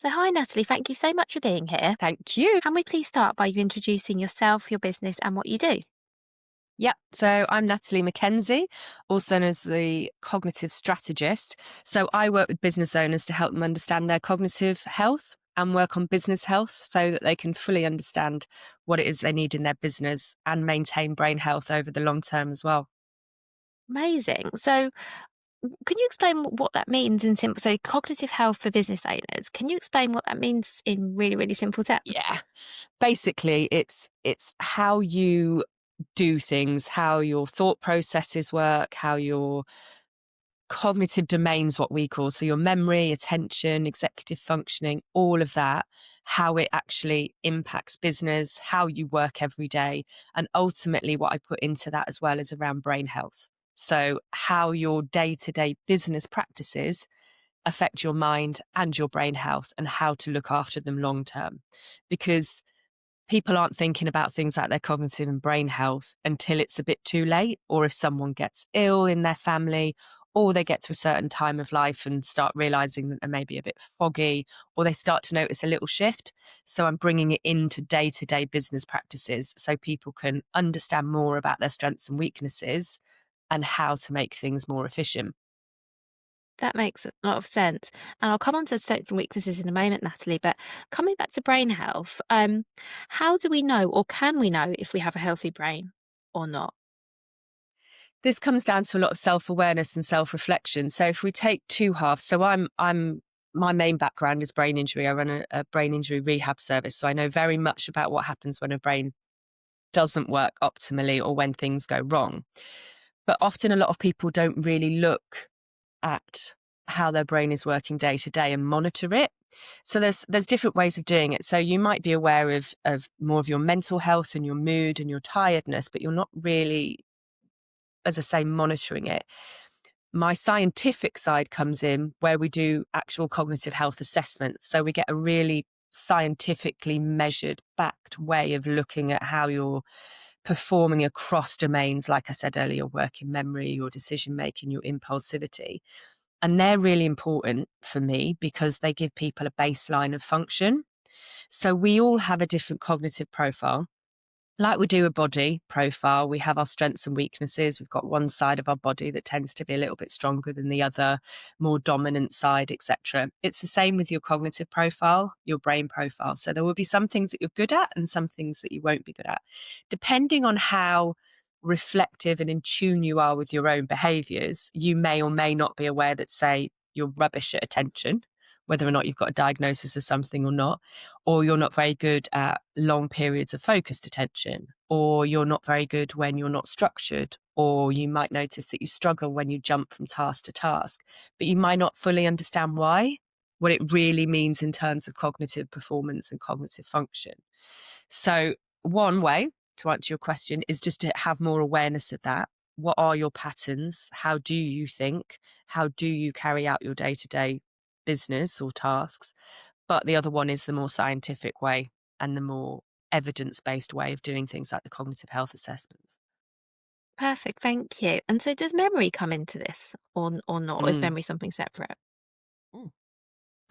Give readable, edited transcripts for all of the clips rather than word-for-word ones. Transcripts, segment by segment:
So, hi, Natalie. Thank you so much for being here. Thank you. Can we please start by you introducing yourself, your business, and what you do? Yep. So I'm Natalie Mackenzie, also known as the cognitive strategist. So I work with business owners to help them understand their cognitive health and work on business health so that they can fully understand what it is they need in their business and maintain brain health over the long term as well. Amazing. So, can you explain what that means in simple? So, cognitive health for business owners. Can you explain what that means in really, really simple terms? Yeah. Basically, it's how you do things, how your thought processes work, how your cognitive domains, what we call. So your memory, attention, executive functioning, all of that, how it actually impacts business, how you work every day. And ultimately, what I put into that as well is around brain health. So, how your day to day business practices affect your mind and your brain health and how to look after them long term. Because people aren't thinking about things like their cognitive and brain health until it's a bit too late, or if someone gets ill in their family, or they get to a certain time of life and start realizing that they're maybe a bit foggy, or they start to notice a little shift. So I'm bringing it into day to day business practices so people can understand more about their strengths and weaknesses and how to make things more efficient. That makes a lot of sense. And I'll come on to strengths and weaknesses in a moment, Natalie. But coming back to brain health, how do we know or can we know if we have a healthy brain or not? This comes down to a lot of self-awareness and self-reflection. So if we take two halves, so I'm my main background is brain injury. I run a brain injury rehab service. So I know very much about what happens when a brain doesn't work optimally or when things go wrong. But often a lot of people don't really look at how their brain is working day to day and monitor it. So there's different ways of doing it. So you might be aware of more of your mental health and your mood and your tiredness, but you're not really, as I say, monitoring it. My scientific side comes in where we do actual cognitive health assessments. So we get a really scientifically measured, backed way of looking at how you're performing across domains. Like I said earlier, your working memory, your decision making, your impulsivity. And they're really important for me because they give people a baseline of function. So we all have a different cognitive profile. Like we do a body profile, we have our strengths and weaknesses. We've got one side of our body that tends to be a little bit stronger than the other, more dominant side, etc. It's the same with your cognitive profile, your brain profile. So there will be some things that you're good at and some things that you won't be good at. Depending on how reflective and in tune you are with your own behaviors, you may or may not be aware that, say, you're rubbish at attention, whether or not you've got a diagnosis of something or not, or you're not very good at long periods of focused attention, or you're not very good when you're not structured, or you might notice that you struggle when you jump from task to task, but you might not fully understand why, what it really means in terms of cognitive performance and cognitive function. So, one way to answer your question is just to have more awareness of that. What are your patterns? How do you think? How do you carry out your day to day business or tasks? But the other one is the more scientific way and the more evidence based way of doing things like the cognitive health assessments. Perfect. Thank you. And so, does memory come into this or not? Or is Mm. memory something separate?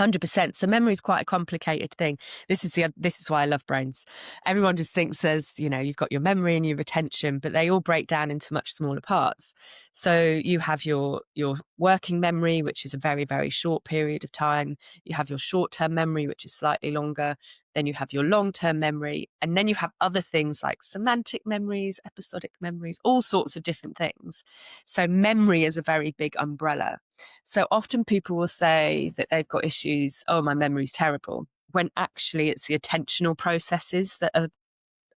100%. So memory is quite a complicated thing. This is why I love brains. Everyone just thinks you've got your memory and your attention, but they all break down into much smaller parts. So you have your working memory, which is a very, very short period of time. You have your short-term memory, which is slightly longer. Then you have your long-term memory. And then you have other things like semantic memories, episodic memories, all sorts of different things. So memory is a very big umbrella. So often people will say that they've got issues, oh, my memory's terrible, when actually it's the attentional processes that are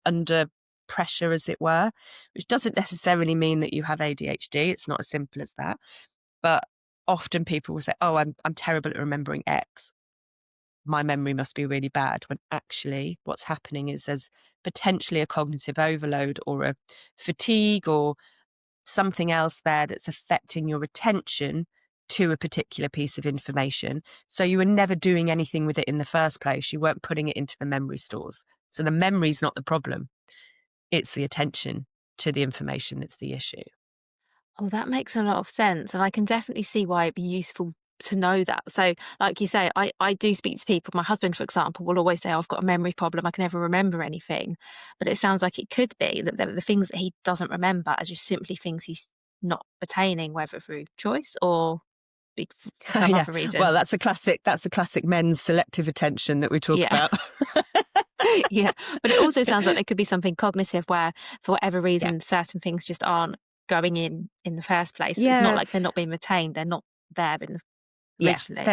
under pressure, as it were, which doesn't necessarily mean that you have ADHD. It's not as simple as that. But often people will say, oh, I'm terrible at remembering X. My memory must be really bad, when actually what's happening is there's potentially a cognitive overload or a fatigue or something else there that's affecting your attention to a particular piece of information. So you were never doing anything with it in the first place. You weren't putting it into the memory stores. So the memory's not the problem. It's the attention to the information that's the issue. Oh, that makes a lot of sense. And I can definitely see why it'd be useful to know that. So, like you say, I do speak to people. My husband, for example, will always say, "Oh, I've got a memory problem. I can never remember anything." But it sounds like it could be that the things that he doesn't remember are just simply things he's not attaining, whether through choice or for some Yeah. other Well, reason. that's the classic men's selective attention that we talk Yeah. about. Yeah. But it also sounds like there could be something cognitive where, for whatever Yeah. reason, certain things just aren't going in the first place. So it's not Yeah. like they're not being retained. They're not there Yeah. originally.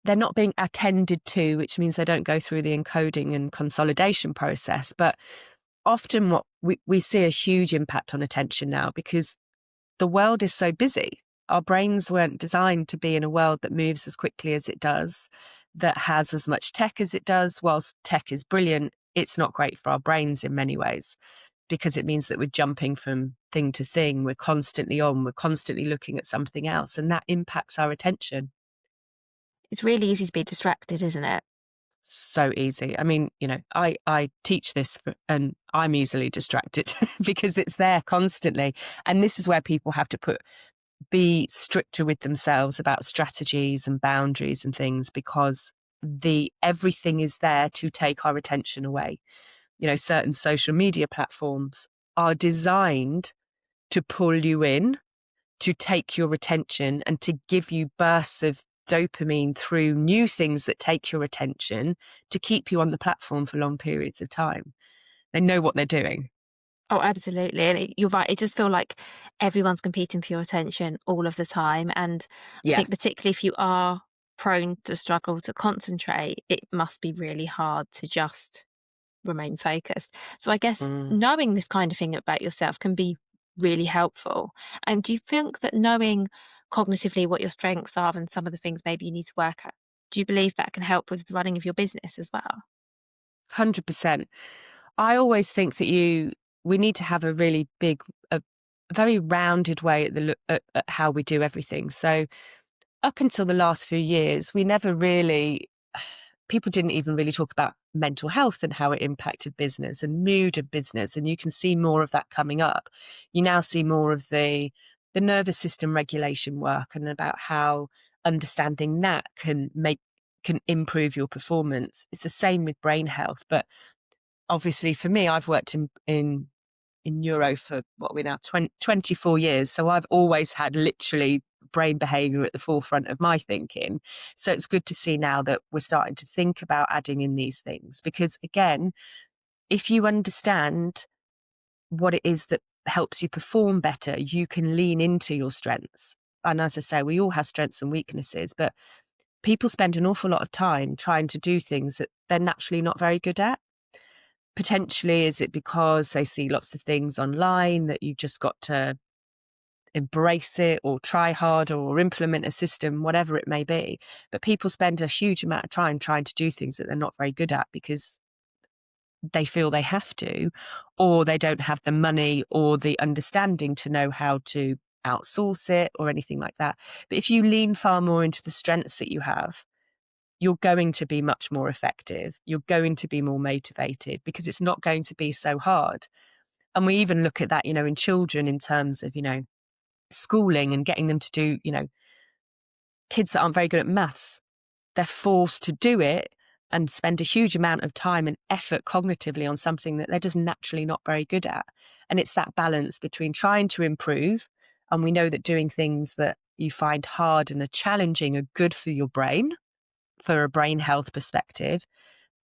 They're not being attended to, which means they don't go through the encoding and consolidation process. But often what we see a huge impact on attention now because the world is so busy. Our brains weren't designed to be in a world that moves as quickly as it does, that has as much tech as it does. Whilst tech is brilliant, it's not great for our brains in many ways because it means that we're jumping from thing to thing. We're constantly on, we're constantly looking at something else, and that impacts our attention. It's really easy to be distracted, isn't it? So easy. I mean, I teach this and I'm easily distracted because it's there constantly. And this is where people have to be stricter with themselves about strategies and boundaries and things because the everything is there to take our attention away. Certain social media platforms are designed to pull you in, to take your attention and to give you bursts of dopamine through new things that take your attention to keep you on the platform for long periods of time. They know what they're doing. Oh, absolutely. And you're right. It just feel like everyone's competing for your attention all of the time. And I Yeah. think particularly if you are prone to struggle to concentrate, it must be really hard to just remain focused. So I guess Mm. knowing this kind of thing about yourself can be really helpful. And do you think that knowing cognitively what your strengths are and some of the things maybe you need to work at, do you believe that can help with the running of your business as well? 100%. I always think that we need to have a really big, a very rounded way at the look at how we do everything. So up until the last few years, we never really, people didn't even really talk about mental health and how it impacted business and mood of business. And you can see more of that coming up. You now see more of the nervous system regulation work and about how understanding that can improve your performance. It's the same with brain health, but obviously for me, I've worked in neuro for what we're now 24 years. So I've always had literally brain behavior at the forefront of my thinking. So it's good to see now that we're starting to think about adding in these things because again, if you understand what it is that helps you perform better, you can lean into your strengths. And as I say, we all have strengths and weaknesses, but people spend an awful lot of time trying to do things that they're naturally not very good at. Potentially, is it because they see lots of things online that you've just got to embrace it or try harder or implement a system, whatever it may be? But people spend a huge amount of time trying to do things that they're not very good at because they feel they have to, or they don't have the money or the understanding to know how to outsource it or anything like that. But if you lean far more into the strengths that you have, you're going to be much more effective. You're going to be more motivated because it's not going to be so hard. And we even look at that, in children in terms of, schooling and getting them to do, kids that aren't very good at maths, they're forced to do it and spend a huge amount of time and effort cognitively on something that they're just naturally not very good at. And it's that balance between trying to improve. And we know that doing things that you find hard and are challenging are good for your brain, for a brain health perspective.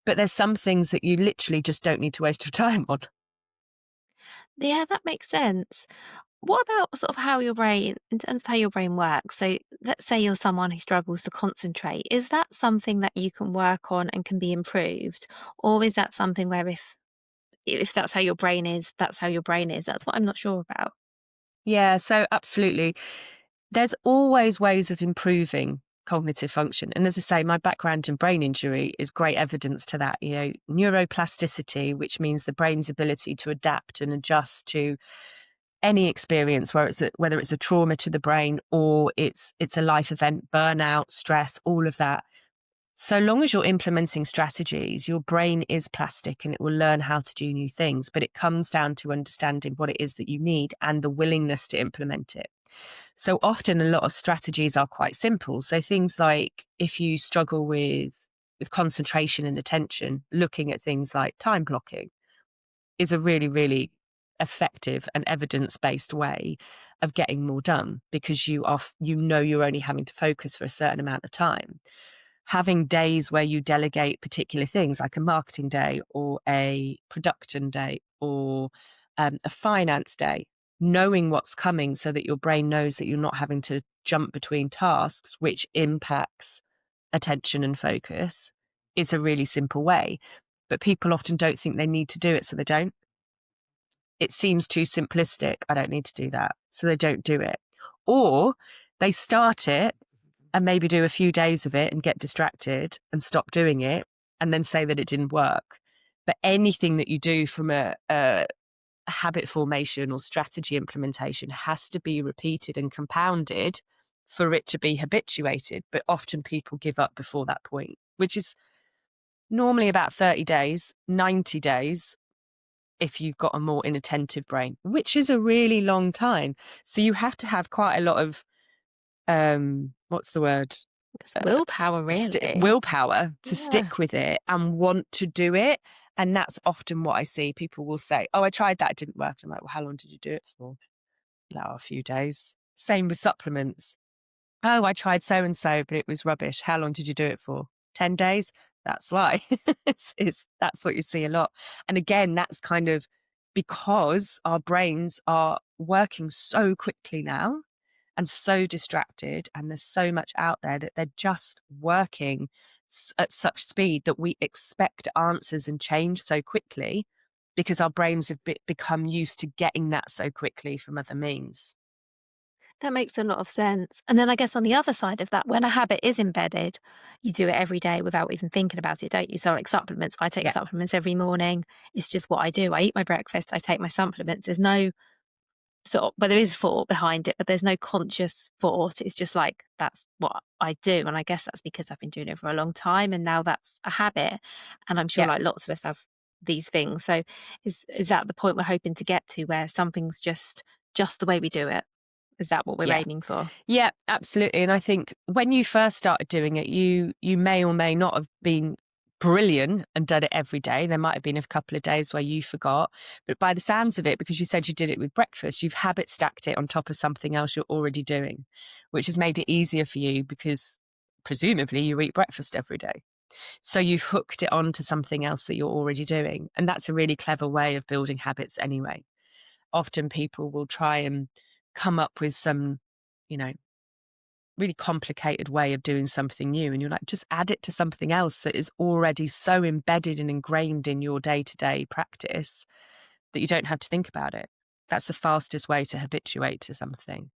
But there's some things that you literally just don't need to waste your time on. Yeah, that makes sense. What about sort of how your brain, in terms of how your brain works? So let's say you're someone who struggles to concentrate. Is that something that you can work on and can be improved? Or is that something where if that's how your brain is, that's how your brain is? That's what I'm not sure about. Yeah, so absolutely. There's always ways of improving cognitive function. And as I say, my background in brain injury is great evidence to that. Neuroplasticity, which means the brain's ability to adapt and adjust to any experience, whether it's a trauma to the brain or it's a life event, burnout, stress, all of that. So long as you're implementing strategies, your brain is plastic and it will learn how to do new things. But it comes down to understanding what it is that you need and the willingness to implement it. So often a lot of strategies are quite simple. So things like if you struggle with concentration and attention, looking at things like time blocking is a really, really effective and evidence-based way of getting more done because you know you're only having to focus for a certain amount of time. Having days where you delegate particular things like a marketing day or a production day or a finance day, knowing what's coming so that your brain knows that you're not having to jump between tasks, which impacts attention and focus, is a really simple way. But people often don't think they need to do it, so they don't. It seems too simplistic. I don't need to do that. So they don't do it. Or they start it and maybe do a few days of it and get distracted and stop doing it and then say that it didn't work. But anything that you do from a habit formation or strategy implementation has to be repeated and compounded for it to be habituated. But often people give up before that point, which is normally about 30 days, 90 days if you've got a more inattentive brain, which is a really long time. So you have to have quite a lot of what's the word? It's willpower, really. Willpower to Yeah. stick with it and want to do it. And that's often what I see. People will say, "Oh, I tried that, it didn't work." I'm like, "Well, how long did you do it for?" "No, a few days." Same with supplements. "Oh, I tried so and so, but it was rubbish." "How long did you do it for?" 10 days. That's why. That's what you see a lot. And again, that's kind of because our brains are working so quickly now and so distracted, and there's so much out there that they're just working at such speed that we expect answers and change so quickly because our brains have become used to getting that so quickly from other means. That makes a lot of sense. And then I guess on the other side of that, when a habit is embedded, you do it every day without even thinking about it, don't you? So, like supplements, I take Yeah, supplements every morning. It's just what I do. I eat my breakfast, I take my supplements. There's no sort of, but there is thought behind it, but there's no conscious thought. It's just like that's what I do. And I guess that's because I've been doing it for a long time and now that's a habit. And I'm sure yeah, like lots of us have these things. So is that the point we're hoping to get to where something's just the way we do it? Is that what we're yeah. aiming for? Yeah, absolutely. And I think when you first started doing it, you may or may not have been brilliant and done it every day. There might have been a couple of days where you forgot. But by the sounds of it, because you said you did it with breakfast, you've habit stacked it on top of something else you're already doing, which has made it easier for you because presumably you eat breakfast every day. So you've hooked it onto something else that you're already doing. And that's a really clever way of building habits anyway. Often people will try and come up with some, you know, really complicated way of doing something new. And you're like, just add it to something else that is already so embedded and ingrained in your day to day practice that you don't have to think about it. That's the fastest way to habituate to something.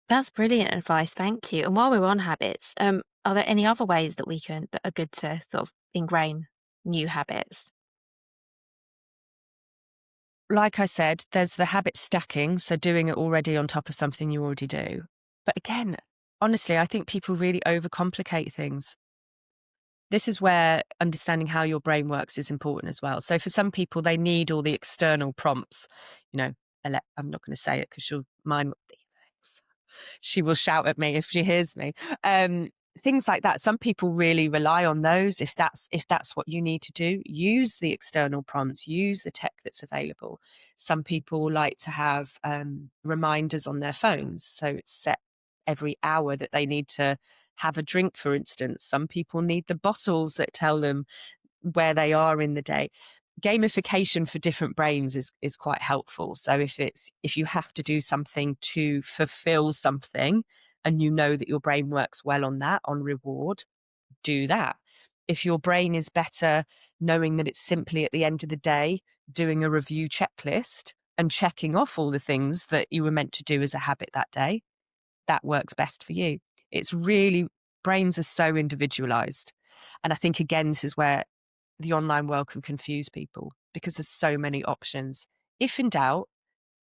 That's brilliant advice, thank you. And while we're on habits, are there any other ways that we can that are good to sort of ingrain new habits? Like I said, there's the habit stacking. So doing it already on top of something you already do. But again, honestly, I think people really overcomplicate things. This is where understanding how your brain works is important as well. So for some people, they need all the external prompts. You know, I'm not going to say it because she'll mind. She will shout at me if she hears me. Things like that. Some people really rely on those. If that's what you need to do, use the external prompts, use the tech that's available. Some people like to have reminders on their phones, so it's set every hour that they need to have a drink, for instance. Some people need the bottles that tell them where they are in the day. Gamification for different brains is quite helpful. So if you have to do something to fulfill something and you know that your brain works well on that, on reward, do that. If your brain is better knowing that it's simply at the end of the day doing a review checklist and checking off all the things that you were meant to do as a habit that day, that works best for you. It's really, brains are so individualized. And I think, again, this is where the online world can confuse people because there's so many options. If in doubt,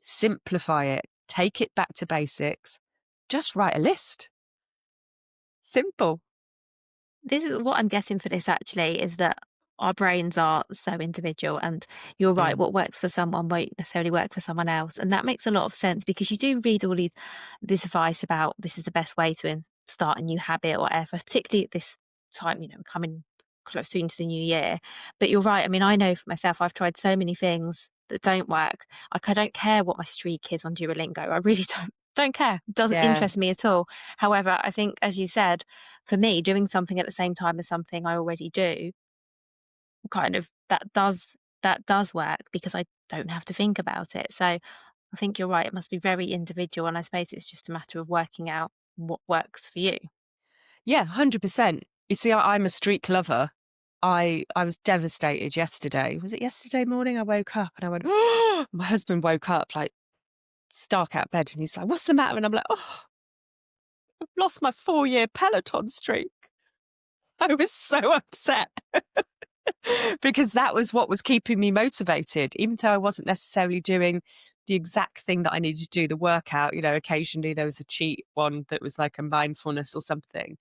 simplify it, take it back to basics, just write a list. Simple. This is what I'm getting for this actually is that Our brains are so individual, and you're right, Mm. what works for someone won't necessarily work for someone else. And that makes a lot of sense because you do read all this advice about this is the best way to start a new habit or whatever, particularly at this time, coming close soon to the new year. But you're right. I mean, I know for myself, I've tried so many things that don't work. Like, I don't care what my streak is on Duolingo. I really don't care. It doesn't Yeah. interest me at all. However, I think, as you said, for me, doing something at the same time as something I already do, kind of that does work because I don't have to think about it. So I think you're right. It must be very individual, and I suppose it's just a matter of working out what works for you. Yeah, 100%. You see, I'm a streak lover. I was devastated yesterday. Was it yesterday morning? I woke up and I went, oh, my husband woke up like stark out of bed and he's like, what's the matter? And I'm like, oh, I've lost my 4-year Peloton streak. I was so upset because that was what was keeping me motivated, even though I wasn't necessarily doing the exact thing that I needed to do, the workout. Occasionally there was a cheat one that was like a mindfulness or something.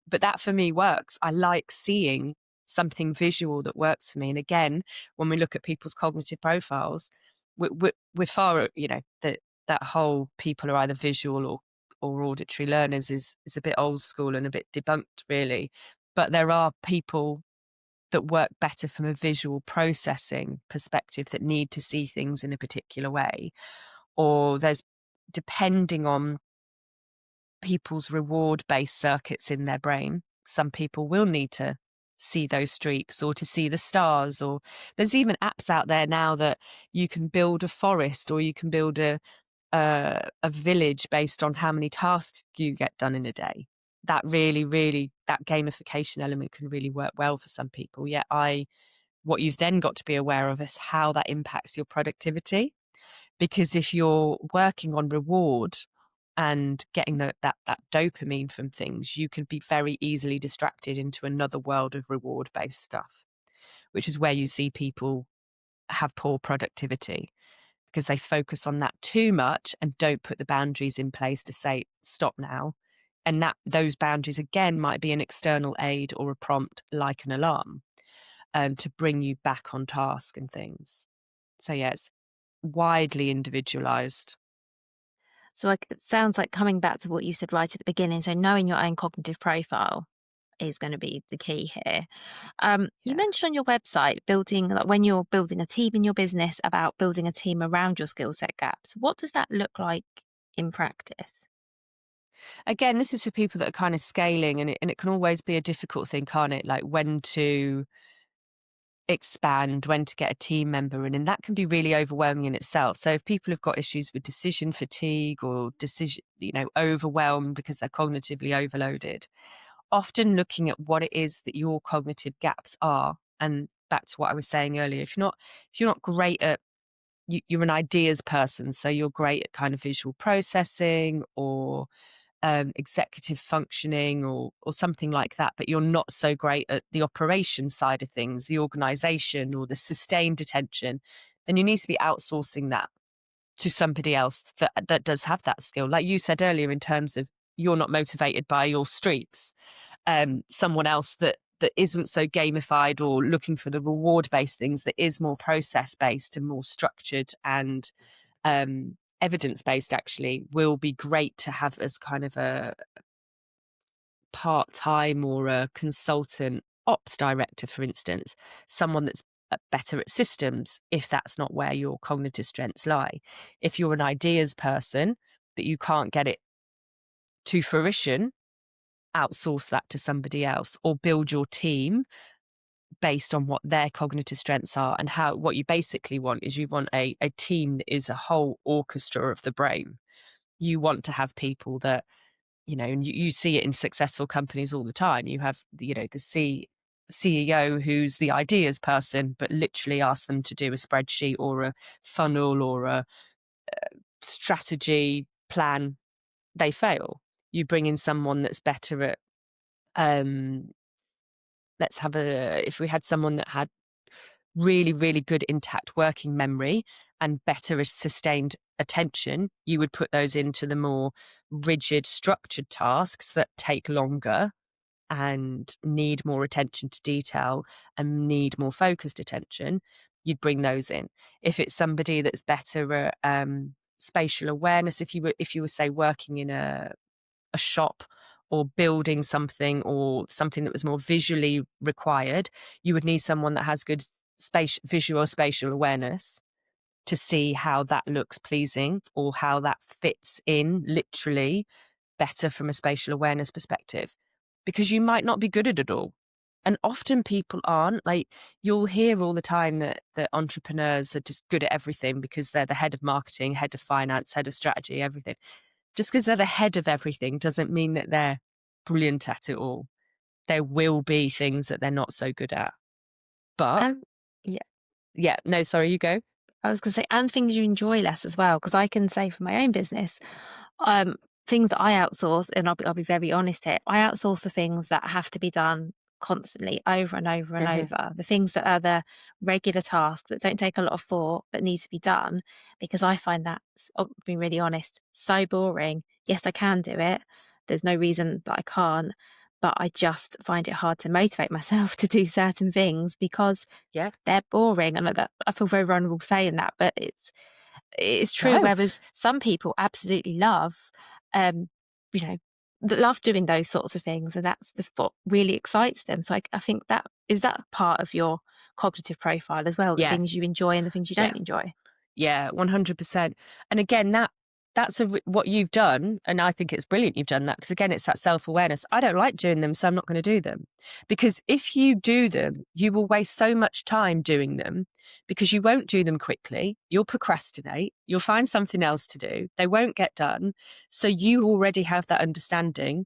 But that for me works. I like seeing something visual that works for me. And again, when we look at people's cognitive profiles, we're far, that whole people are either visual or auditory learners is a bit old school and a bit debunked, really. But there are people that work better from a visual processing perspective that need to see things in a particular way. Or depending on people's reward based circuits in their brain, some people will need to see those streaks or to see the stars. Or there's even apps out there now that you can build a forest or you can build a village based on how many tasks you get done in a day. That really, really, that gamification element can really work well for some people. Yet what you've then got to be aware of is how that impacts your productivity. Because if you're working on reward and getting that dopamine from things, you can be very easily distracted into another world of reward based stuff, which is where you see people have poor productivity because they focus on that too much and don't put the boundaries in place to say, stop now. And that those boundaries again might be an external aid or a prompt like an alarm, to bring you back on task and things. So yeah, it's widely individualized. So it sounds like coming back to what you said right at the beginning. So knowing your own cognitive profile is going to be the key here. You Yeah. mentioned on your website building, like when you're building a team in your business, about building a team around your skill set gaps. What does that look like in practice? Again, this is for people that are kind of scaling, and it can always be a difficult thing, can't it? Like when to expand, when to get a team member in, and that can be really overwhelming in itself. So if people have got issues with decision fatigue or overwhelm because they're cognitively overloaded, often looking at what it is that your cognitive gaps are. And back to what I was saying earlier, if you're not great at you're an ideas person, so you're great at kind of visual processing or executive functioning or something like that, but you're not so great at the operations side of things, the organization or the sustained attention, then you need to be outsourcing that to somebody else that does have that skill. Like you said earlier, in terms of you're not motivated by your streaks, someone else that isn't so gamified or looking for the reward based things, that is more process based and more structured and evidence based, actually will be great to have as kind of a part time or a consultant ops director, for instance, someone that's better at systems if that's not where your cognitive strengths lie. If you're an ideas person but you can't get it to fruition, outsource that to somebody else or build your team based on what their cognitive strengths are. And what you basically want is you want a team that is a whole orchestra of the brain. You want to have people that, and you see it in successful companies all the time. You have the CEO who's the ideas person, but literally ask them to do a spreadsheet or a funnel or a strategy plan, they fail. You bring in someone that's better at, um if we had someone that had really, really good intact working memory and better sustained attention, you would put those into the more rigid, structured tasks that take longer and need more attention to detail and need more focused attention, you'd bring those in. If it's somebody that's better at spatial awareness, if you were say working in a shop or building something or something that was more visually required, you would need someone that has good visual spatial awareness to see how that looks pleasing or how that fits in literally better from a spatial awareness perspective, because you might not be good at it all. And often people aren't. Like, you'll hear all the time that entrepreneurs are just good at everything because they're the head of marketing, head of finance, head of strategy, everything. Just because they're the head of everything doesn't mean that they're brilliant at it all. There will be things that they're not so good at. But And yeah, yeah, no, sorry, you go. I was going to say, and things you enjoy less as well. Because I can say for my own business, um, things that I outsource, and I'll be very honest here, I outsource the things that have to be done constantly over and over and Hmm. over. The things that are the regular tasks that don't take a lot of thought but need to be done, because I find that, being really honest, so boring. Yes, I can do it. There's no reason that I can't, but I just find it hard to motivate myself to do certain things because Yeah. they're boring. And that, I feel very vulnerable saying that, but it's true. No. Whereas some people absolutely love, um, you know, that love doing those sorts of things, and that's what really excites them. So I think that is that part of your cognitive profile as well, the Yeah. things you enjoy and the things you Yeah. don't enjoy. Yeah, 100%. And again, that's what you've done, and I think it's brilliant you've done that, because again, it's that self-awareness. I don't like doing them, so I'm not going to do them. Because if you do them, you will waste so much time doing them because you won't do them quickly. You'll procrastinate. You'll find something else to do. They won't get done. So you already have that understanding.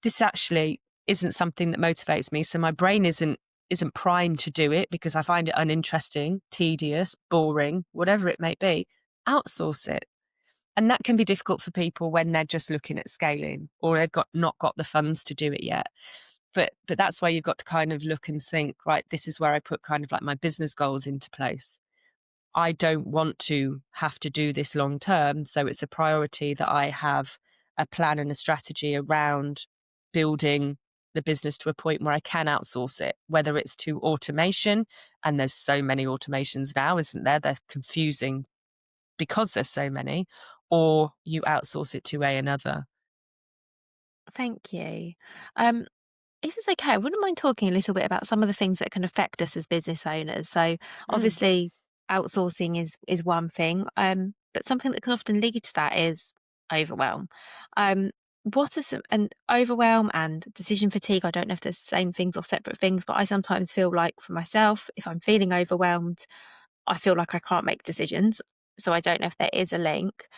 This actually isn't something that motivates me. So my brain isn't primed to do it because I find it uninteresting, tedious, boring, whatever it may be. Outsource it. And that can be difficult for people when they're just looking at scaling or they've not got the funds to do it yet. But that's why you've got to kind of look and think, right, this is where I put kind of like my business goals into place. I don't want to have to do this long term. So it's a priority that I have a plan and a strategy around building the business to a point where I can outsource it, whether it's to automation. And there's so many automations now, isn't there? They're confusing because there's so many, or you outsource it to another. Thank you. Um, If it's okay, I wouldn't mind talking a little bit about some of the things that can affect us as business owners. So Mm, obviously outsourcing is one thing, but something that can often lead to that is overwhelm. Um, what are some and overwhelm and decision fatigue? I don't know if they're the same things or separate things, but I sometimes feel like for myself, if I'm feeling overwhelmed, I feel like I can't make decisions. So I don't know if there is a link.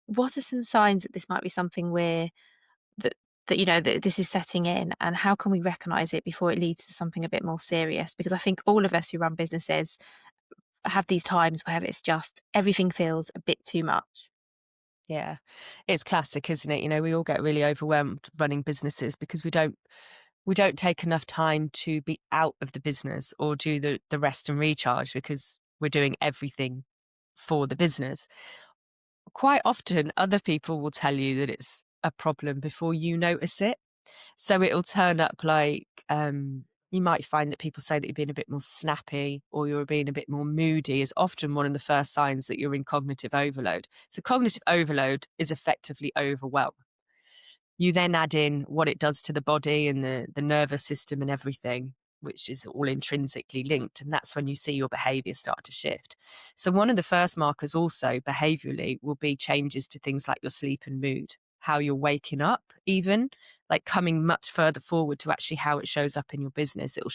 What are some signs that this might be something that that this is setting in, and how can we recognize it before it leads to something a bit more serious? Because I think all of us who run businesses have these times where it's just everything feels a bit too much. yeah. It's classic, isn't it? We all get really overwhelmed running businesses because we don't take enough time to be out of the business or do the rest and recharge because we're doing everything for the business. Quite often, other people will tell you that it's a problem before you notice it. So it'll turn up like, you might find that people say that you're being a bit more snappy or you're being a bit more moody is often one of the first signs that you're in cognitive overload. So cognitive overload is effectively overwhelm. You then add in what it does to the body and the nervous system and everything, which is all intrinsically linked. And that's when you see your behavior start to shift. So one of the first markers also behaviorally will be changes to things like your sleep and mood, how you're waking up, even like coming much further forward to actually how it shows up in your business. It will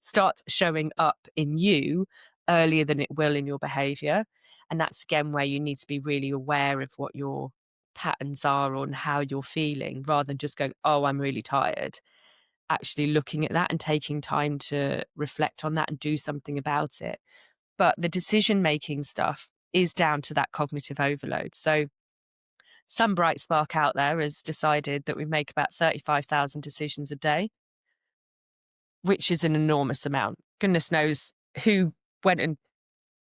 start showing up in you earlier than it will in your behavior. And that's again where you need to be really aware of what your patterns are on how you're feeling rather than just going, oh, I'm really tired. Actually looking at that and taking time to reflect on that and do something about it. But the decision making stuff is down to that cognitive overload. So some bright spark out there has decided that we make about 35,000 decisions a day, which is an enormous amount. Goodness knows who went and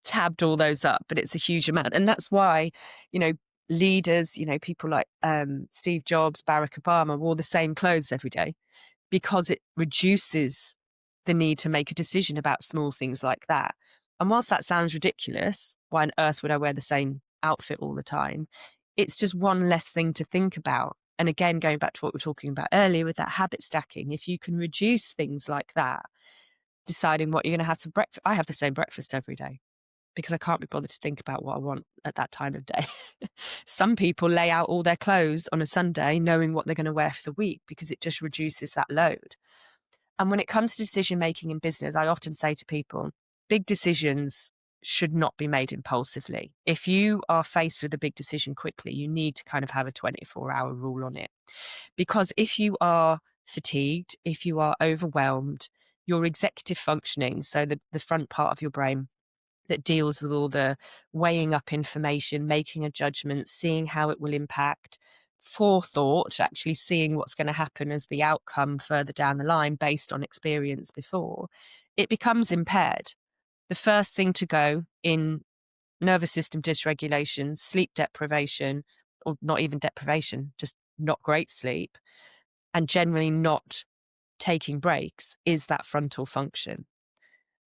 tabbed all those up, but it's a huge amount. And that's why, you know, leaders, people like Steve Jobs, Barack Obama, wore the same clothes every day because it reduces the need to make a decision about small things like that. And whilst that sounds ridiculous, why on earth would I wear the same outfit all the time? It's just one less thing to think about. And again, going back to what we were talking about earlier with that habit stacking, if you can reduce things like that, deciding what you're going to have to breakfast. I have the same breakfast every day because I can't be bothered to think about what I want at that time of day. Some people lay out all their clothes on a Sunday knowing what they're going to wear for the week because it just reduces that load. And when it comes to decision making in business, I often say to people, big decisions should not be made impulsively. If you are faced with a big decision quickly, you need to kind of have a 24-hour rule on it. Because if you are fatigued, if you are overwhelmed, your executive functioning, so the front part of your brain that deals with all the weighing up information, making a judgment, seeing how it will impact, forethought, actually seeing what's going to happen as the outcome further down the line based on experience before, it becomes impaired. The first thing to go in nervous system dysregulation, sleep deprivation, or not even deprivation, just not great sleep, and generally not taking breaks is that frontal function.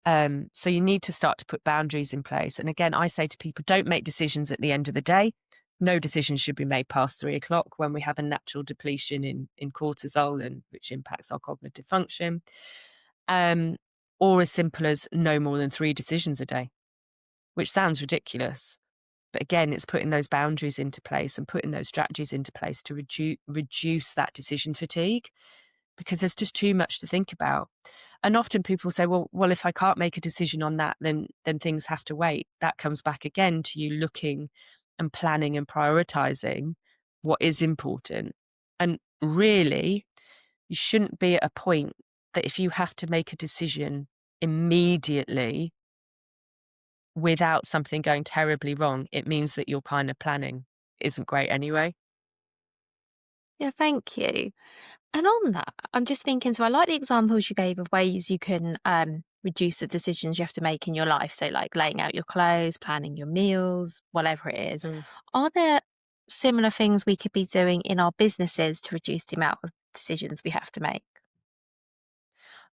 So you need to start to put boundaries in place. And again, I say to people, don't make decisions at the end of the day. No decisions should be made past 3 o'clock when we have a natural depletion in cortisol, and which impacts our cognitive function. Or as simple as no more than 3 decisions a day, which sounds ridiculous. But again, it's putting those boundaries into place and putting those strategies into place to reduce that decision fatigue, because there's just too much to think about. And often people say, well, if I can't make a decision on that, then things have to wait. That comes back again to you looking and planning and prioritizing what is important. And really, you shouldn't be at a point that if you have to make a decision immediately without something going terribly wrong, it means that your kind of planning isn't great anyway. Yeah, thank you. And on that, I'm just thinking, so I like the examples you gave of ways you can reduce the decisions you have to make in your life. So, like laying out your clothes, planning your meals, whatever it is. Mm. Are there similar things we could be doing in our businesses to reduce the amount of decisions we have to make?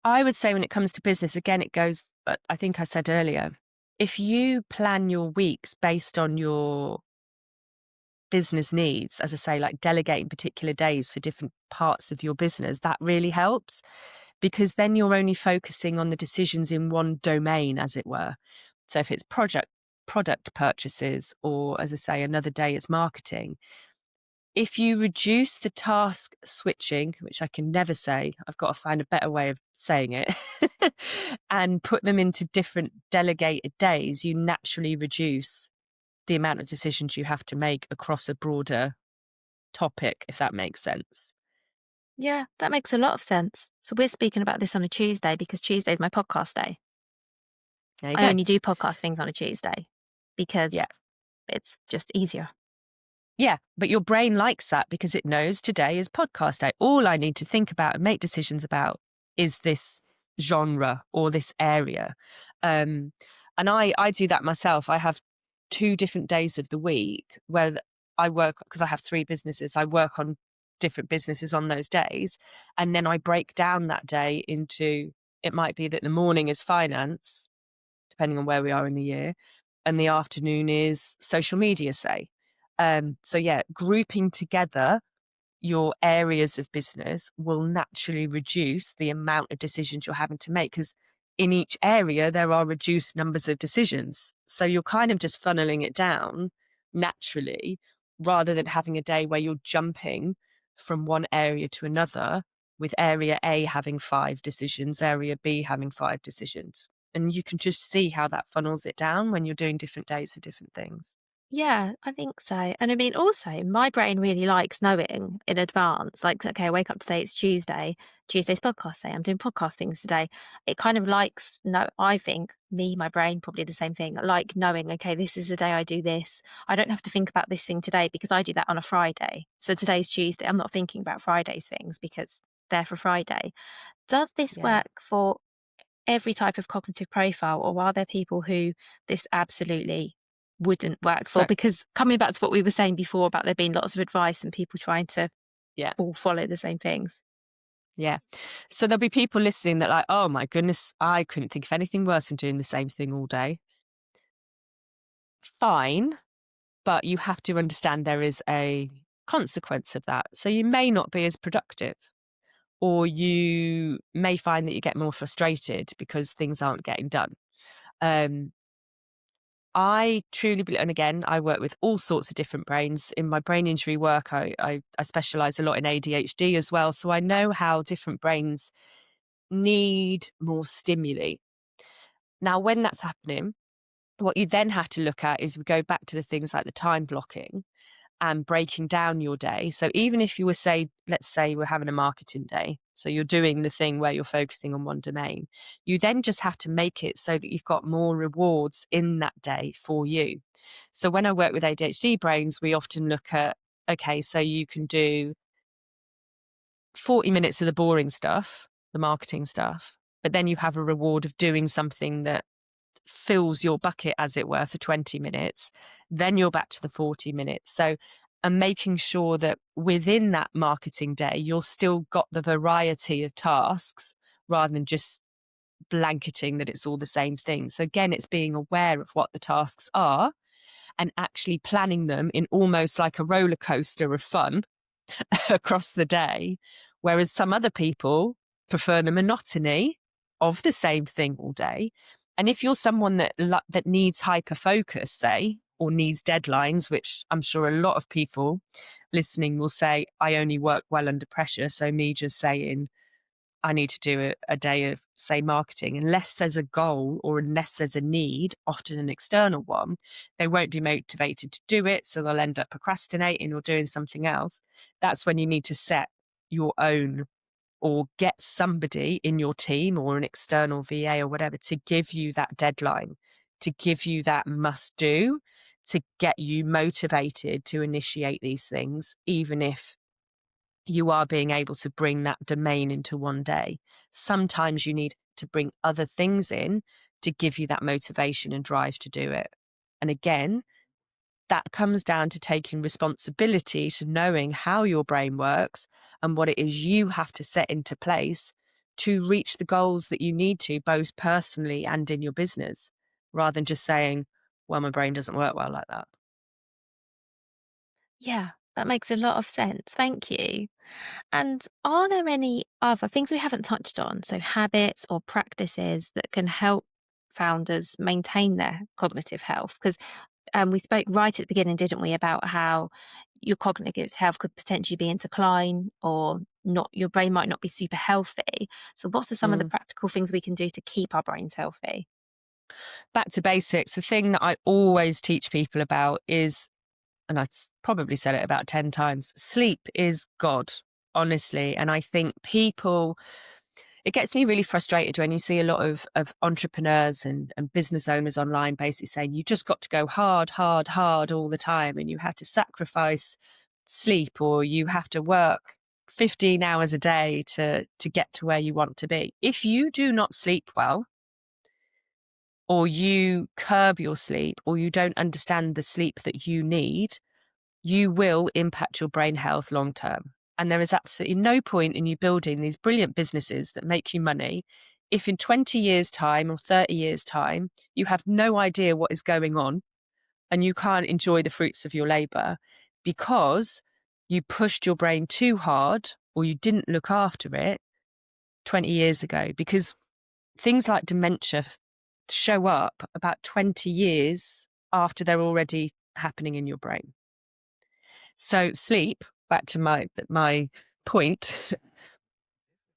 I would say when it comes to business, again, it goes, I think I said earlier, if you plan your weeks based on your business needs, as I say, like delegating particular days for different parts of your business, that really helps, because then you're only focusing on the decisions in one domain, as it were. So if it's product purchases, or as I say, another day is marketing, if you reduce the task switching, which I can never say, I've got to find a better way of saying it, and put them into different delegated days, you naturally reduce the amount of decisions you have to make across a broader topic, if that makes sense. Yeah, that makes a lot of sense. So we're speaking about this on a Tuesday because Tuesday is my podcast day. There you I go. only do podcast things on a Tuesday because Yeah. it's just easier. Yeah, but your brain likes that because it knows today is podcast day. All I need to think about and make decisions about is this genre or this area. And I do that myself. I have 2 different days of the week where I work, because I have 3 businesses. I work on different businesses on those days. And then I break down that day into, it might be that the morning is finance, depending on where we are in the year, and the afternoon is social media, say. So yeah, grouping together your areas of business will naturally reduce the amount of decisions you're having to make, because in each area there are reduced numbers of decisions. So you're kind of just funneling it down naturally, rather than having a day where you're jumping from one area to another, with area A having 5 decisions, area B having 5 decisions. And you can just see how that funnels it down when you're doing different days for different things. Yeah, I think so. And I mean, also, my brain really likes knowing in advance, like, okay, I wake up today, it's Tuesday, Tuesday's podcast day, I'm doing podcast things today. It kind of likes, no, I think, me, my brain, probably the same thing, like knowing, okay, this is the day I do this. I don't have to think about this thing today because I do that on a Friday. So today's Tuesday, I'm not thinking about Friday's things because they're for Friday. Does this Yeah. work for every type of cognitive profile, or are there people who this absolutely wouldn't work for? So Because coming back to what we were saying before about there being lots of advice and people trying to yeah, all follow the same things. yeah. So there'll be people listening that like, oh my goodness, I couldn't think of anything worse than doing the same thing all day. Fine, but you have to understand there is a consequence of that. So you may not be as productive, or you may find that you get more frustrated because things aren't getting done. Um, I truly believe, and again, I work with all sorts of different brains. In my brain injury work, I specialize a lot in ADHD as well. So I know how different brains need more stimuli. Now, when that's happening, what you then have to look at is we go back to the things like the time blocking and breaking down your day. So even if you were let's say we're having a marketing day, so you're doing the thing where you're focusing on one domain, you then just have to make it so that you've got more rewards in that day for you. So when I work with ADHD brains, we often look at, okay, so you can do 40 minutes of the boring stuff, the marketing stuff, but then you have a reward of doing something that fills your bucket, as it were, for 20 minutes. Then you're back to the 40 minutes. So, and making sure that within that marketing day, you're still got the variety of tasks rather than just blanketing that it's all the same thing. So, again, it's being aware of what the tasks are and actually planning them in almost like a roller coaster of fun across the day, whereas some other people prefer the monotony of the same thing all day. And if you're someone that needs hyper focus, say, or needs deadlines, which I'm sure a lot of people listening will say, I only work well under pressure. So me just saying, I need to do a day of, say, marketing, unless there's a goal or unless there's a need, often an external one, they won't be motivated to do it. So they'll end up procrastinating or doing something else. That's when you need to set your own or get somebody in your team or an external VA or whatever to give you that deadline, to give you that must do, to get you motivated to initiate these things, even if you are being able to bring that domain into one day. Sometimes you need to bring other things in to give you that motivation and drive to do it. And again, that comes down to taking responsibility to knowing how your brain works and what it is you have to set into place to reach the goals that you need to, both personally and in your business, rather than just saying, well, my brain doesn't work well like that. Yeah, that makes a lot of sense. Thank you. And are there any other things we haven't touched on, so habits or practices that can help founders maintain their cognitive health? Because we spoke right at the beginning, didn't we, about how your cognitive health could potentially be in decline or not, your brain might not be super healthy. So, what are some of the Mm. practical things we can do to keep our brains healthy? Back to basics, the thing that I always teach people about is, and I've probably said it about 10 times, sleep is God, honestly. And I think people, it gets me really frustrated when you see a lot of entrepreneurs and business owners online basically saying, you just got to go hard, hard, hard all the time. And you have to sacrifice sleep, or you have to work 15 hours a day to get to where you want to be. If you do not sleep well, or you curb your sleep, or you don't understand the sleep that you need, you will impact your brain health long term. And there is absolutely no point in you building these brilliant businesses that make you money if in 20 years' time or 30 years' time, you have no idea what is going on and you can't enjoy the fruits of your labor because you pushed your brain too hard or you didn't look after it 20 years ago. Because things like dementia show up about 20 years after they're already happening in your brain. So sleep, back to my point,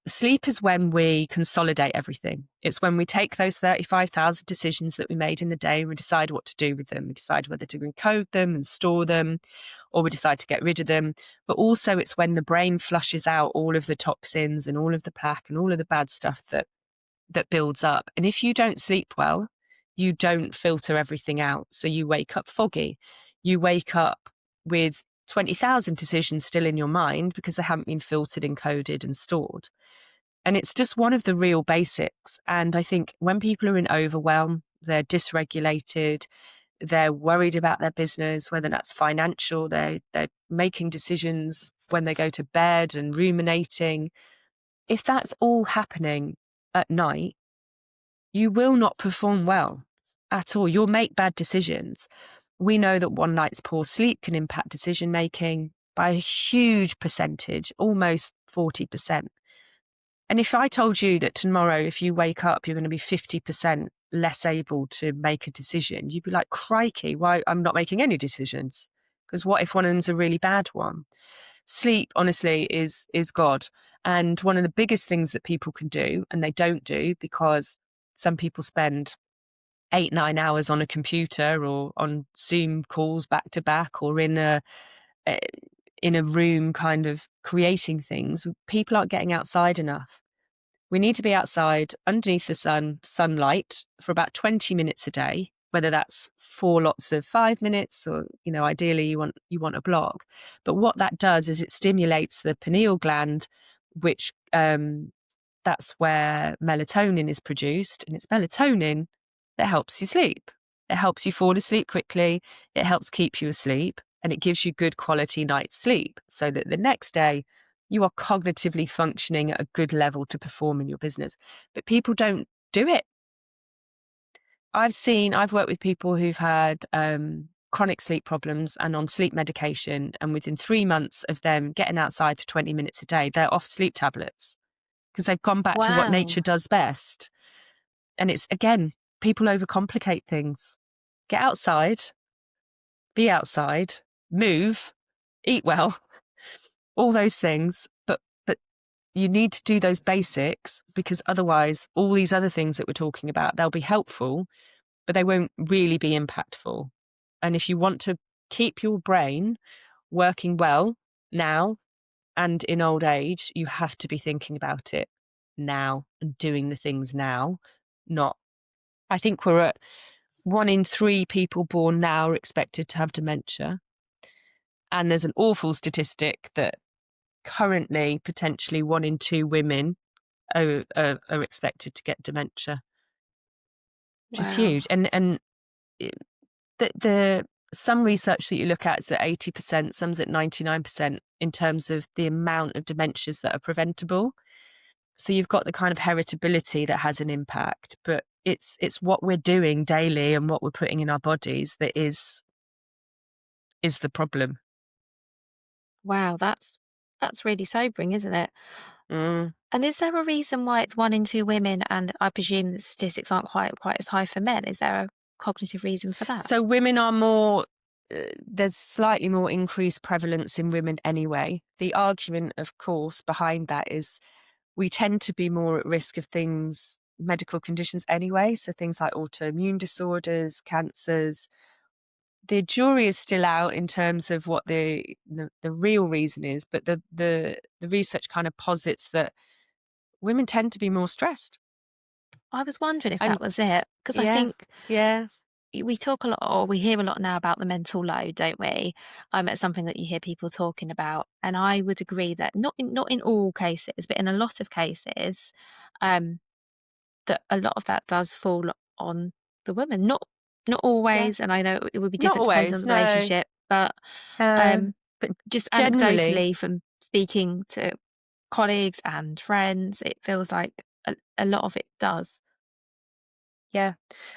sleep is when we consolidate everything. It's when we take those 35,000 decisions that we made in the day and we decide what to do with them. We decide whether to encode them and store them, or we decide to get rid of them. But also it's when the brain flushes out all of the toxins and all of the plaque and all of the bad stuff that builds up. And if you don't sleep well, you don't filter everything out. So you wake up foggy. You wake up with 20,000 decisions still in your mind because they haven't been filtered, encoded, and stored. And it's just one of the real basics. And I think when people are in overwhelm, they're dysregulated, they're worried about their business, whether that's financial, they're making decisions when they go to bed and ruminating. If that's all happening at night, you will not perform well at all. You'll make bad decisions. We know that one night's poor sleep can impact decision making by a huge percentage, almost 40%. And if I told you that tomorrow, if you wake up, you're going to be 50% less able to make a decision, you'd be like, crikey, why I'm not making any decisions? Because what if one of them's a really bad one? Sleep, honestly, is God. And one of the biggest things that people can do, and they don't do because some people spend 8-9 hours on a computer or on Zoom calls back to back, or in a room kind of creating things. People aren't getting outside enough. We need to be outside underneath the sunlight for about 20 minutes a day, whether that's 4 lots of 5 minutes or, ideally you want a block. But what that does is it stimulates the pineal gland, which that's where melatonin is produced. And it's melatonin that helps you sleep. It helps you fall asleep quickly. It helps keep you asleep, and it gives you good quality night's sleep so that the next day you are cognitively functioning at a good level to perform in your business. But people don't do it. I've worked with people who've had chronic sleep problems and on sleep medication, and within 3 months of them getting outside for 20 minutes a day, they're off sleep tablets because they've gone back to what nature Wow. does best. And it's, again, people overcomplicate things. Get outside, be outside, move, eat well, all those things. But you need to do those basics, because otherwise all these other things that we're talking about, they'll be helpful, but they won't really be impactful. And if you want to keep your brain working well now and in old age, you have to be thinking about it now and doing the things now, not. I think we're at 1 in 3 people born now are expected to have dementia. And there's an awful statistic that currently potentially 1 in 2 women are expected to get dementia, which is Wow. huge. And the some research that you look at is at 80%, some's at 99% in terms of the amount of dementias that are preventable. So you've got the kind of heritability that has an impact, but it's what we're doing daily and what we're putting in our bodies that is the problem. Wow, that's really sobering, isn't it? Mm. And is there a reason why it's 1 in 2 women, and I presume the statistics aren't quite as high for men? Is there a cognitive reason for that? So women are more, there's slightly more increased prevalence in women anyway. The argument, of course, behind that is we tend to be more at risk of things, medical conditions anyway. So things like autoimmune disorders, cancers. The jury is still out in terms of what the real reason is, but the research kind of posits that women tend to be more stressed. I was wondering if And that was it, because I yeah, think yeah, we talk a lot, or we hear a lot now about the mental load, don't we? It's something that you hear people talking about, and I would agree that not in all cases, but in a lot of cases, um, that a lot of that does fall on the woman. Not yeah. always, and I know it would be Not different depending on always, the no. relationship, but Uh, um, but just generally, anecdotally from speaking to colleagues and friends, it feels like a lot of it does. yeah.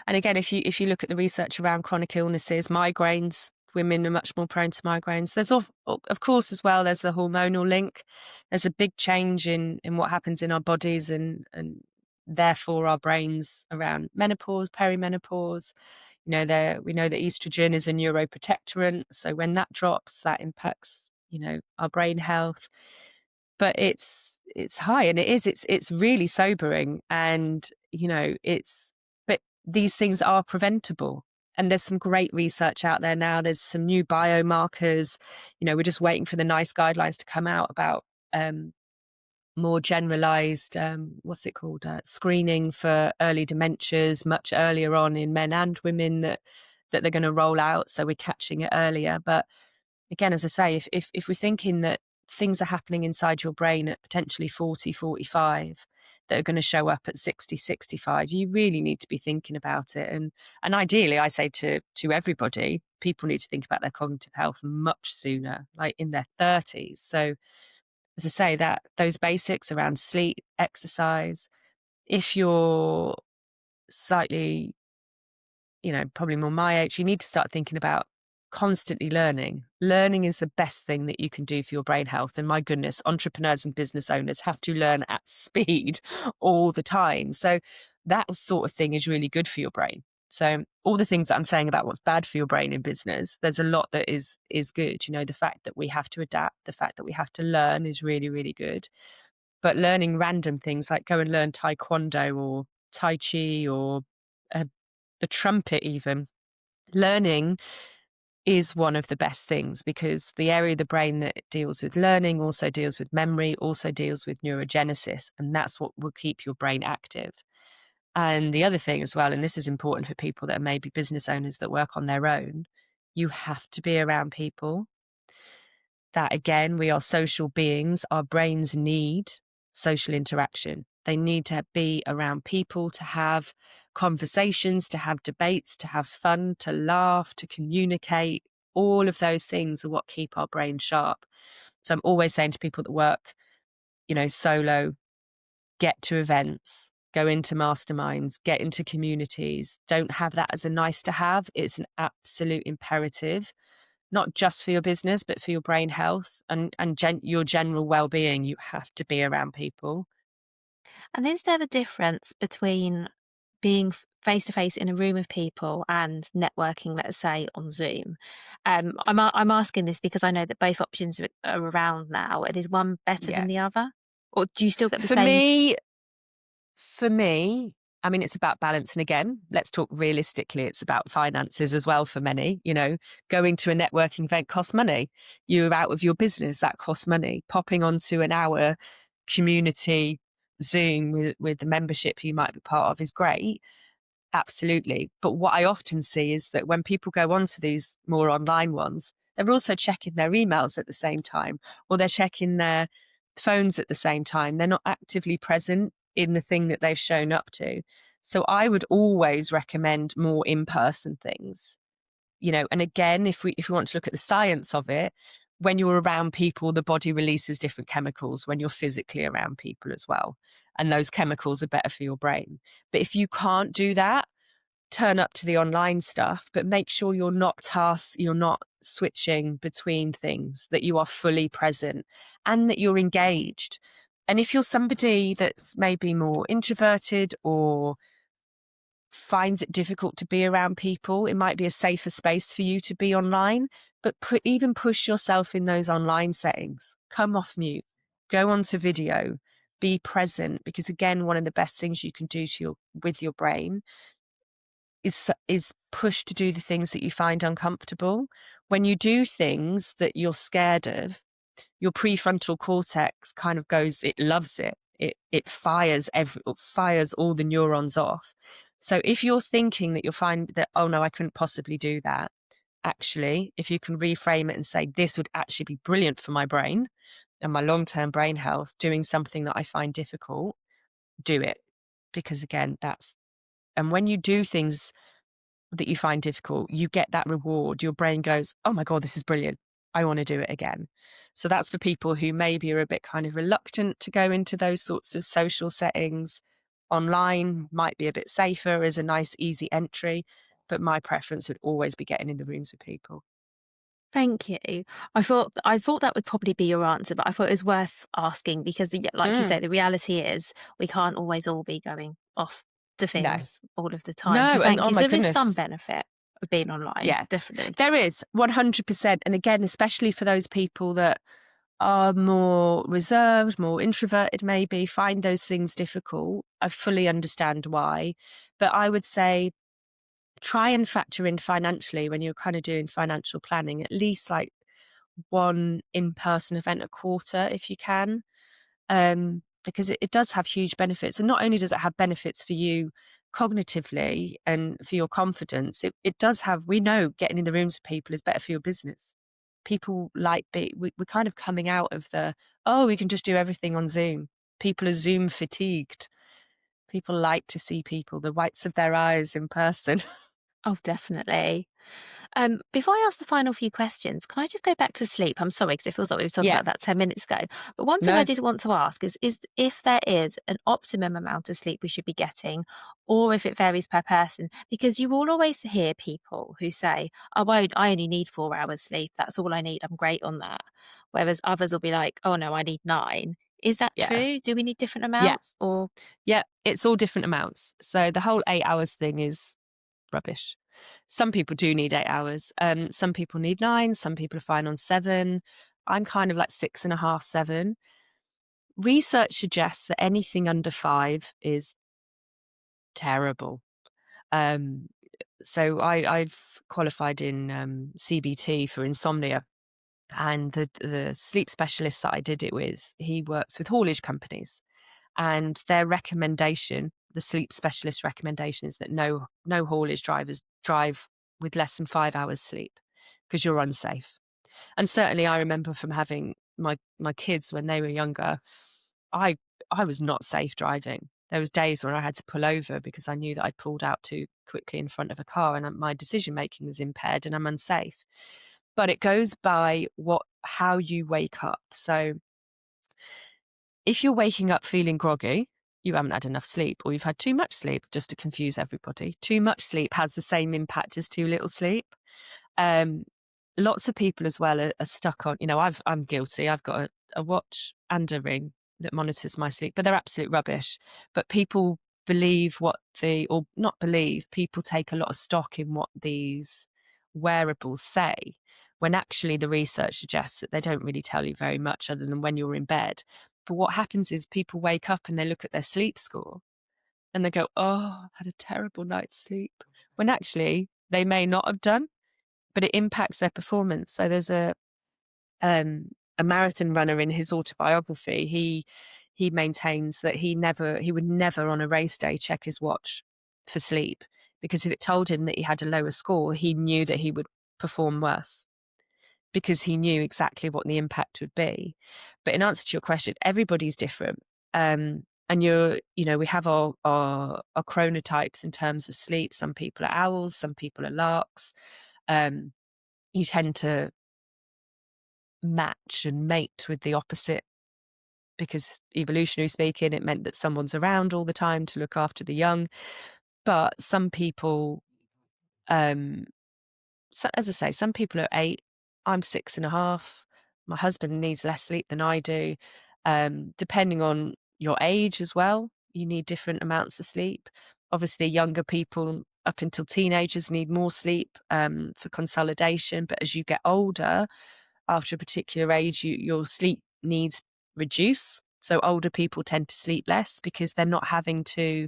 And again, if you look at the research around chronic illnesses, migraines, women are much more prone to migraines. There's of course as well, there's the hormonal link. There's a big change in what happens in our bodies and therefore our brains around menopause, perimenopause. We know that estrogen is a neuroprotectorant, so when that drops, that impacts our brain health. But it's high, and it's really sobering, and it's but these things are preventable. And there's some great research out there now. There's some new biomarkers. We're just waiting for the nice guidelines to come out about more generalized, what's it called, screening for early dementias much earlier on in men and women that they're going to roll out. So we're catching it earlier. But again, as I say, if we're thinking that things are happening inside your brain at potentially 40, 45 that are going to show up at 60, 65. You really need to be thinking about it. And ideally, I say to everybody, people need to think about their cognitive health much sooner, like in their 30s. So as I say, that those basics around sleep, exercise, if you're slightly, probably more my age, you need to start thinking about constantly learning. Learning is the best thing that you can do for your brain health. And my goodness, entrepreneurs and business owners have to learn at speed all the time. So that sort of thing is really good for your brain. So all the things that I'm saying about what's bad for your brain in business, there's a lot that is good. The fact that we have to adapt, the fact that we have to learn is really, really good. But learning random things like go and learn taekwondo or tai chi or uh, the trumpet even, learning is one of the best things because the area of the brain that deals with learning also deals with memory, also deals with neurogenesis, and that's what will keep your brain active. And the other thing as well, and this is important for people that are maybe business owners that work on their own, you have to be around people. That again, we are social beings. Our brains need social interaction. They need to be around people, to have conversations, to have debates, to have fun, to laugh, to communicate. All of those things are what keep our brain sharp. So I'm always saying to people that work, solo, get to events, go into masterminds, get into communities. Don't have that as a nice to have. It's an absolute imperative, not just for your business, but for your brain health and your general well-being. You have to be around people. And is there a difference between being face to face in a room of people and networking, let's say on Zoom? I'm asking this because I know that both options are around now. And is one better Yeah. than the other, or do you still get the For same? me, for me, I mean, it's about balance. And again, let's talk realistically. It's about finances as well for many. Going to a networking event costs money. You're out of your business, that costs money. Popping onto an hour community Zoom with the membership you might be part of is great. Absolutely. But what I often see is that when people go onto these more online ones, they're also checking their emails at the same time, or they're checking their phones at the same time. They're not actively present in the thing that they've shown up to. So I would always recommend more in-person things. And again, if we want to look at the science of it, when you're around people, the body releases different chemicals when you're physically around people as well. And those chemicals are better for your brain. But if you can't do that, turn up to the online stuff, but make sure you're not switching between things, that you are fully present and that you're engaged. And if you're somebody that's maybe more introverted or finds it difficult to be around people, it might be a safer space for you to be online, but even push yourself in those online settings. Come off mute, go onto video, be present, because again, one of the best things you can do with your brain is push to do the things that you find uncomfortable. When you do things that you're scared of, your prefrontal cortex kind of it loves it. It fires all the neurons off. So if you're thinking that you'll find that, oh no, I couldn't possibly do that, actually, if you can reframe it and say, this would actually be brilliant for my brain and my long-term brain health, doing something that I find difficult, do it. Because again, and when you do things that you find difficult, you get that reward. Your brain goes, oh my God, this is brilliant. I want to do it again. So that's for people who maybe are a bit kind of reluctant to go into those sorts of social settings. Online might be a bit safer as a nice, easy entry, but my preference would always be getting in the rooms with people. Thank you. I thought that would probably be your answer, but I thought it was worth asking because, like you Mm, say, the reality is we can't always all be going off to no, things all of the time. So no. And thank oh you. my So there is some goodness. benefit of being online, Yeah, definitely. there is 100%. And again, especially for those people that are more reserved, more introverted, maybe find those things difficult. I fully understand why. But I would say try and factor in financially when you're kind of doing financial planning, at least like one in-person event a quarter if you can. Because it does have huge benefits. And not only does it have benefits for you cognitively and for your confidence, it does have, we know getting in the rooms with people is better for your business. People like we're kind of coming out of the, oh, we can just do everything on Zoom. People are Zoom fatigued. People like to see people, the whites of their eyes in person. Oh, definitely. Before I ask the final few questions, can I just go back to sleep? I'm sorry, because it feels like we were talking Yeah, about that 10 minutes ago. But one thing I no, did want to ask is if there is an optimum amount of sleep we should be getting, or if it varies per person, because you will always hear people who say, oh, I only need 4 hours sleep. That's all I need. I'm great on that. Whereas others will be like, oh, no, I need 9. Is that yeah, true? Do we need different yeah, amounts or? yeah. It's all different amounts. So the whole 8 hours thing is rubbish. Some people do need 8 hours. Some people need 9. Some people are fine on 7. I'm kind of like 6.5, 7. Research suggests that anything under 5 is terrible. Um, so I've qualified in CBT for insomnia, and the sleep specialist that I did it with, he works with haulage companies, and their recommendation, the sleep specialist recommendation, is that no haulage drivers drive with less than 5 hours sleep because you're unsafe. And certainly I remember from having my kids when they were younger, I I was not safe driving. There was days when I had to pull over because I knew that I'd pulled out too quickly in front of a car, and my decision making was impaired and I'm unsafe. But it goes by how you wake up. So if you're waking up feeling groggy, you haven't had enough sleep, or you've had too much sleep, just to confuse everybody. Too much sleep has the same impact as too little sleep. Um, Lots of people as well are stuck on, I'm guilty. I've got a watch and a ring that monitors my sleep, but they're absolute rubbish. But people or not believe, people take a lot of stock in what these wearables say, when actually the research suggests that they don't really tell you very much other than when you're in bed. But what happens is people wake up and they look at their sleep score and they go, oh, I've had a terrible night's sleep. When actually they may not have done, but it impacts their performance. So there's um, a marathon runner in his autobiography. He maintains that he would never on a race day check his watch for sleep, because if it told him that he had a lower score, he knew that he would perform worse, because he knew exactly what the impact would be. But in answer to your question, everybody's different. And we have our chronotypes in terms of sleep. Some people are owls, some people are larks. You tend to match and mate with the opposite, because evolutionary speaking, it meant that someone's around all the time to look after the young. But some people, um, so, as I say, some people are 8. I'm 6.5. My husband needs less sleep than I do. Depending on your age as well, you need different amounts of sleep. Obviously, younger people up until teenagers need more sleep for consolidation. But as you get older, after a particular age, your sleep needs reduce. So older people tend to sleep less because they're not having to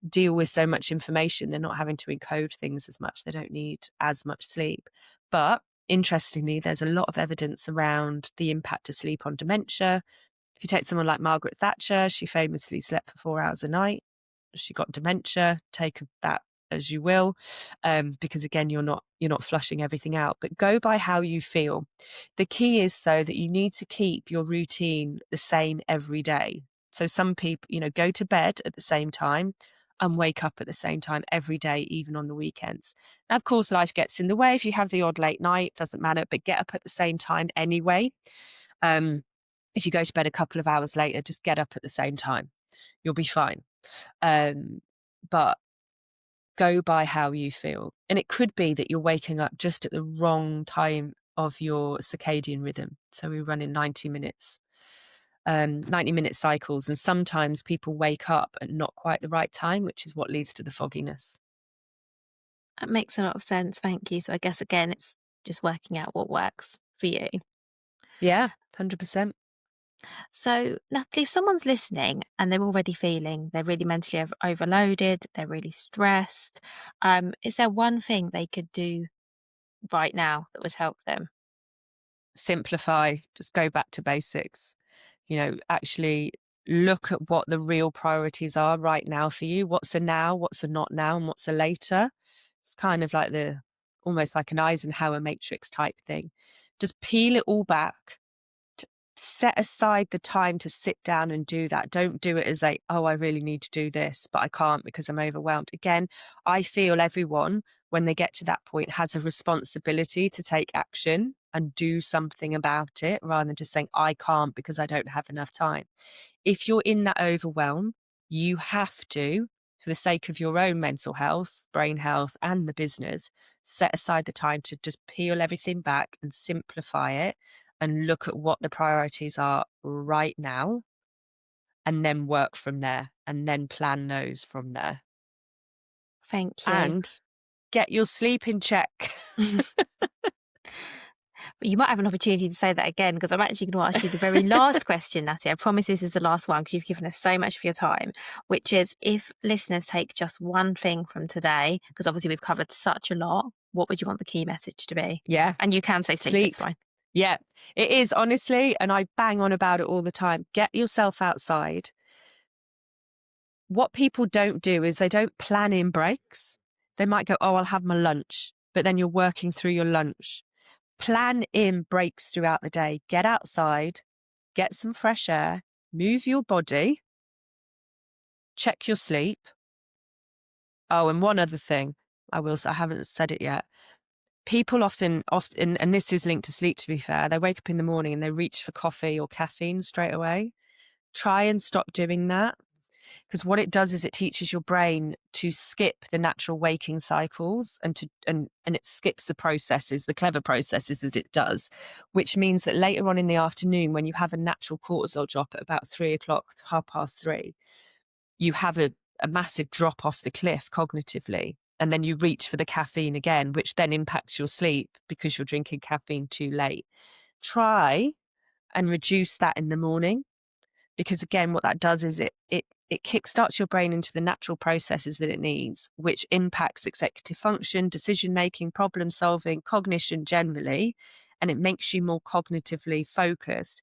deal with so much information. They're not having to encode things as much. They don't need as much sleep. But interestingly, there's a lot of evidence around the impact of sleep on dementia. If you take someone like Margaret Thatcher, she famously slept for 4 hours a night. She got dementia. Take that as you will, because again, you're not flushing everything out. But go by how you feel. The key is, though, that you need to keep your routine the same every day. So some people, go to bed at the same time and wake up at the same time every day, even on the weekends. Now, of course, life gets in the way. If you have the odd late night, doesn't matter, but get up at the same time anyway. Um, if you go to bed a couple of hours later, just get up at the same time. You'll be fine. But go by how you feel. And it could be that you're waking up just at the wrong time of your circadian rhythm. So we run in 90-minute cycles. And sometimes people wake up at not quite the right time, which is what leads to the fogginess. That makes a lot of sense. Thank you. So I guess again, it's just working out what works for you. Yeah, 100%. So, Natalie, if someone's listening and they're already feeling they're really mentally overloaded, they're really stressed, is there one thing they could do right now that would help them? Simplify, just go back to basics. Actually look at what the real priorities are right now for you. What's a now, what's a not now, and what's a later. It's kind of like almost like an Eisenhower matrix type thing. Just peel it all back. Set aside the time to sit down and do that. Don't do it as oh, I really need to do this, but I can't because I'm overwhelmed. Again, I feel everyone, when they get to that point, has a responsibility to take action and do something about it rather than just saying, I can't because I don't have enough time. If you're in that overwhelm, you have to, for the sake of your own mental health, brain health, and the business, set aside the time to just peel everything back and simplify it and look at what the priorities are right now, and then work from there and then plan those from there. Thank you. And get your sleep in check. But you might have an opportunity to say that again, because I'm actually going to ask you the very last question, Natty. I promise this is the last one because you've given us so much of your time, which is, if listeners take just one thing from today, because obviously we've covered such a lot, what would you want the key message to be? Yeah. And you can say sleep, it's Sleep. fine. Yeah, it is, honestly. And I bang on about it all the time. Get yourself outside. What people don't do is they don't plan in breaks. They might go, oh, I'll have my lunch, but then you're working through your lunch. Plan in breaks throughout the day. Get outside, get some fresh air, move your body, check your sleep. Oh, and one other thing I haven't said it yet. People often, and this is linked to sleep, to be fair, they wake up in the morning and they reach for coffee or caffeine straight away. Try and stop doing that, because what it does is it teaches your brain to skip the natural waking cycles and it skips the processes, the clever processes that it does, which means that later on in the afternoon, when you have a natural cortisol drop at about 3 o'clock to 3:30, you have a massive drop off the cliff cognitively. And then you reach for the caffeine again, which then impacts your sleep because you're drinking caffeine too late. Try and reduce that in the morning, because again, what that does is it kickstarts your brain into the natural processes that it needs, which impacts executive function, decision making, problem solving, cognition generally, and it makes you more cognitively focused.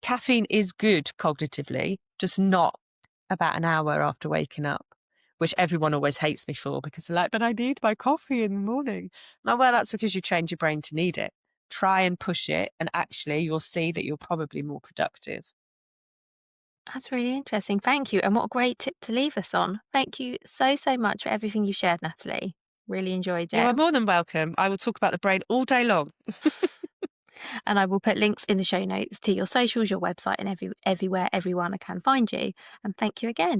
Caffeine is good cognitively, just not about an hour after waking up, which everyone always hates me for, because they're like, but I need my coffee in the morning. No, well, that's because you trained your brain to need it. Try and push it, and actually you'll see that you're probably more productive. That's really interesting. Thank you. And what a great tip to leave us on. Thank you so, so much for everything you shared, Natalie. Really enjoyed You it. are more than welcome. I will talk about the brain all day long. And I will put links in the show notes to your socials, your website, and everywhere everyone can find you. And thank you again.